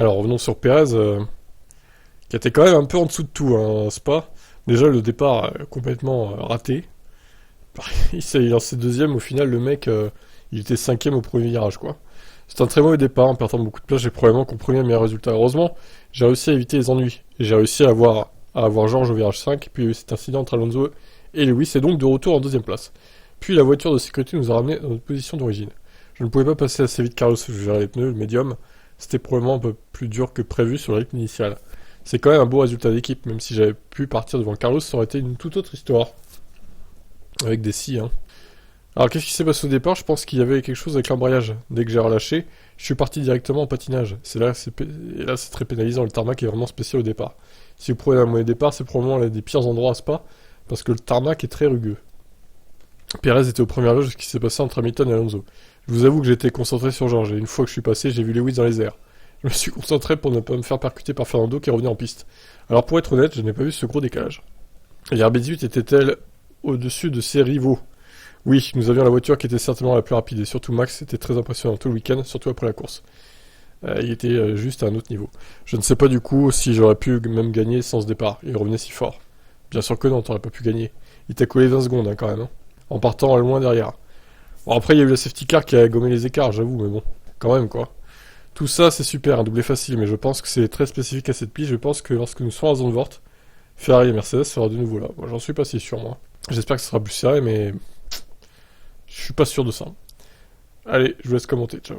Alors revenons sur Pérez, qui était quand même un peu en dessous de tout, hein, Spa. Déjà le départ complètement raté. Il s'est lancé deuxième, au final le mec, il était cinquième au premier virage, quoi. C'est un très mauvais départ, en perdant beaucoup de place, j'ai probablement compris un meilleur résultat. Heureusement, j'ai réussi à éviter les ennuis. Et j'ai réussi à avoir Georges au virage 5, puis il y a eu cet incident entre Alonso et Lewis, et donc de retour en deuxième place. Puis la voiture de sécurité nous a ramené dans notre position d'origine. Je ne pouvais pas passer assez vite Carlos, je gérais les pneus, le médium. C'était probablement un peu plus dur que prévu sur le rythme initial. C'est quand même un beau résultat d'équipe, même si j'avais pu partir devant Carlos, ça aurait été une toute autre histoire. Avec des scies, hein. Alors qu'est-ce qui s'est passé au départ? Je pense qu'il y avait quelque chose avec l'embrayage. Dès que j'ai relâché, je suis parti directement en patinage. Et là, c'est très pénalisant. Le tarmac est vraiment spécial au départ. Si vous prenez un mauvais départ, c'est probablement l'un des pires endroits à Spa, parce que le tarmac est très rugueux. Pérez était au premier virage de ce qui s'est passé entre Hamilton et Alonso. Je vous avoue que j'étais concentré sur Georges, et une fois que je suis passé, j'ai vu Lewis dans les airs. Je me suis concentré pour ne pas me faire percuter par Fernando qui revenait en piste. Alors pour être honnête, je n'ai pas vu ce gros décalage. Et RB18 était-elle au-dessus de ses rivaux? Oui, nous avions la voiture qui était certainement la plus rapide, et surtout Max était très impressionnant tout le week-end, surtout après la course. Il était juste à un autre niveau. Je ne sais pas du coup si j'aurais pu même gagner sans ce départ, il revenait si fort. Bien sûr que non, t'aurais pas pu gagner. Il t'a collé 20 secondes hein, quand même, hein, en partant loin derrière. Bon après il y a eu la safety car qui a gommé les écarts, j'avoue, mais bon, quand même quoi. Tout ça c'est super, un doublé facile, mais je pense que c'est très spécifique à cette piste, je pense que lorsque nous serons à Zandvoort, Ferrari et Mercedes sera de nouveau là. Moi j'en suis pas si sûr moi. J'espère que ce sera plus serré, mais je suis pas sûr de ça. Allez, je vous laisse commenter, ciao.